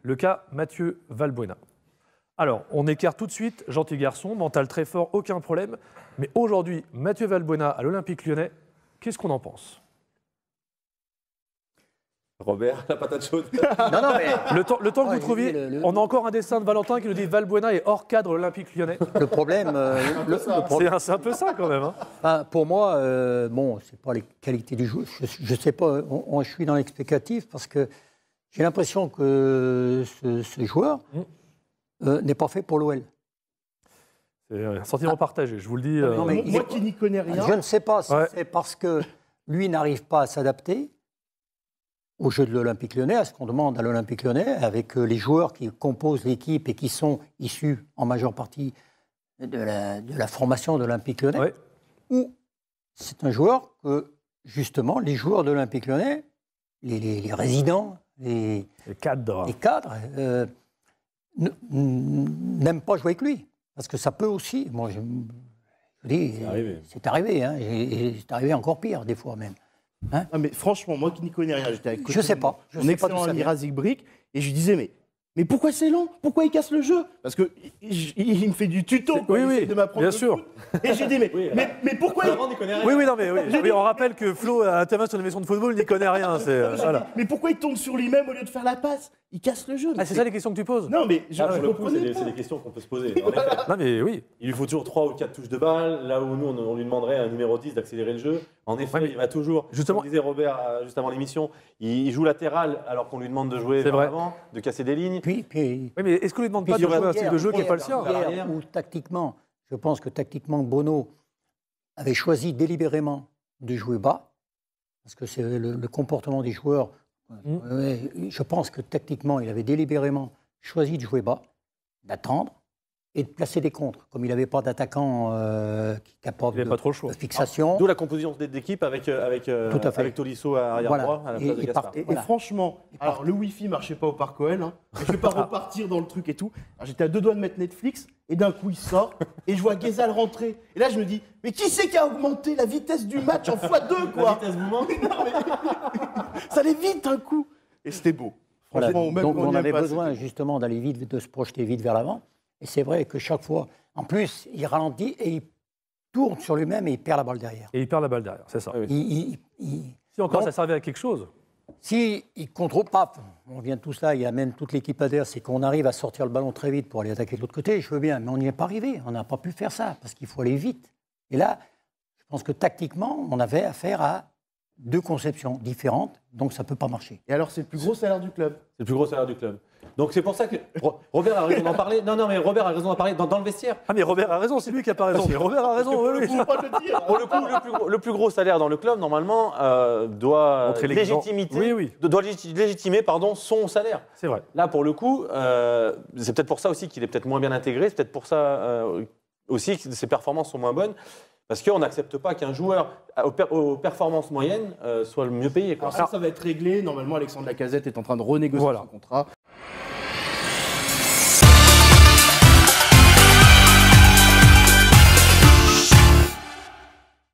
le cas Mathieu Valbuena. Alors, on écarte tout de suite, gentil garçon, mental très fort, aucun problème. Mais aujourd'hui, Mathieu Valbuena à l'Olympique Lyonnais, qu'est-ce qu'on en pense? Robert, la patate chaude. Non, mais Le temps que vous trouviez, on a encore un dessin de Valentin qui nous dit Valbuena est hors cadre de l'Olympique Lyonnais. le problème, C'est un peu ça quand même. Hein. enfin, pour moi, bon, c'est pas les qualités du joueur. Je sais pas. Je suis dans l'explicatif parce que j'ai l'impression que ce joueur n'est pas fait pour l'OL. C'est un sentiment partagé, je vous le dis. Non, mais Moi qui n'y connais rien. Je ne sais pas si c'est parce que lui n'arrive pas à s'adapter au jeu de l'Olympique Lyonnais, à ce qu'on demande à l'Olympique Lyonnais, avec les joueurs qui composent l'équipe et qui sont issus en majeure partie de la formation de l'Olympique Lyonnais, Ouais. ou c'est un joueur que, justement, les joueurs de l'Olympique Lyonnais, les résidents, les cadres. n'aiment pas jouer avec lui. Parce que ça peut aussi, moi je dis, c'est arrivé, hein, et c'est arrivé encore pire, des fois même. Hein? Non, mais franchement, moi qui n'y connais rien, j'étais avec Je sais pas. Mon excellent ami Razik Brick, et je lui disais, mais pourquoi c'est lent? Pourquoi il casse le jeu? Parce qu'il me fait du tuto, Oui, il essaie de m'apprendre. bien sûr. Et j'ai dit, mais pourquoi il... Oui, on rappelle que Flo intervient sur une émission de football, il n'y connaît rien. Voilà. Mais pourquoi il tombe sur lui-même au lieu de faire la passe? Il casse le jeu. Ah, c'est ça les questions que tu poses? Non, mais je Pour le coup, comprenais c'est pas. des questions qu'on peut se poser. En effet. Non, mais oui. Il lui faut toujours 3 ou 4 touches de balle, là où nous, on lui demanderait à un numéro 10 d'accélérer le jeu. En effet, il va toujours, Justement, comme disait Robert juste avant l'émission, il joue latéral alors qu'on lui demande de jouer vers l'avant, de casser des lignes. Puis, Oui, mais est-ce qu'on ne lui demande pas de jouer un style de jeu qui n'est pas le sien? Ou tactiquement, je pense que tactiquement, Bono avait choisi délibérément de jouer bas, parce que c'est le comportement des joueurs. Je pense que tactiquement, il avait délibérément choisi de jouer bas, d'attendre et de placer des contres. Comme il n'avait pas d'attaquant capable de fixation. D'où la composition d'équipe avec Tolisso à arrière-droit à la place de Gaspard. Et franchement, alors le Wi-Fi ne marchait pas au Parc OL, hein, et je ne vais pas repartir dans le truc et tout. Alors, j'étais à 2 doigts de mettre Netflix, et d'un coup il sort, et je vois Guézal rentrer. Et là je me dis, mais qui c'est qui a augmenté la vitesse du match en x2 quoi? La vitesse mouvement. Ça allait vite un coup. Et c'était beau. Voilà. Même Donc quand on y avait est pas, besoin justement d'aller vite, de se projeter vite vers l'avant. Et c'est vrai que chaque fois, en plus, il ralentit et il tourne sur lui-même et il perd la balle derrière. Et il perd la balle derrière, c'est ça. Si encore ça servait à quelque chose. Si il contrôle pas, on vient de tout cela, il amène toute l'équipe adverse, c'est qu'on arrive à sortir le ballon très vite pour aller attaquer de l'autre côté, je veux bien, mais on n'y est pas arrivé, on n'a pas pu faire ça, parce qu'il faut aller vite. Et là, je pense que tactiquement, on avait affaire à 2 conceptions différentes, donc ça ne peut pas marcher. Et alors c'est le plus gros salaire du club. C'est le plus gros salaire du club. Donc c'est pour ça que Robert a raison d'en parler. Non, mais Robert a raison d'en parler dans le vestiaire. Ah mais Robert a raison, c'est lui qui a pas raison. Mais Robert a raison, oui. Pour le coup, le plus gros salaire dans le club, normalement, doit légitimer son salaire. C'est vrai. Là, pour le coup, c'est peut-être pour ça aussi qu'il est peut-être moins bien intégré. C'est peut-être pour ça aussi que ses performances sont moins bonnes. Parce qu'on n'accepte pas qu'un joueur aux performances moyennes soit le mieux payé. Alors ça va être réglé. Normalement, Alexandre Lacazette est en train de renégocier son contrat.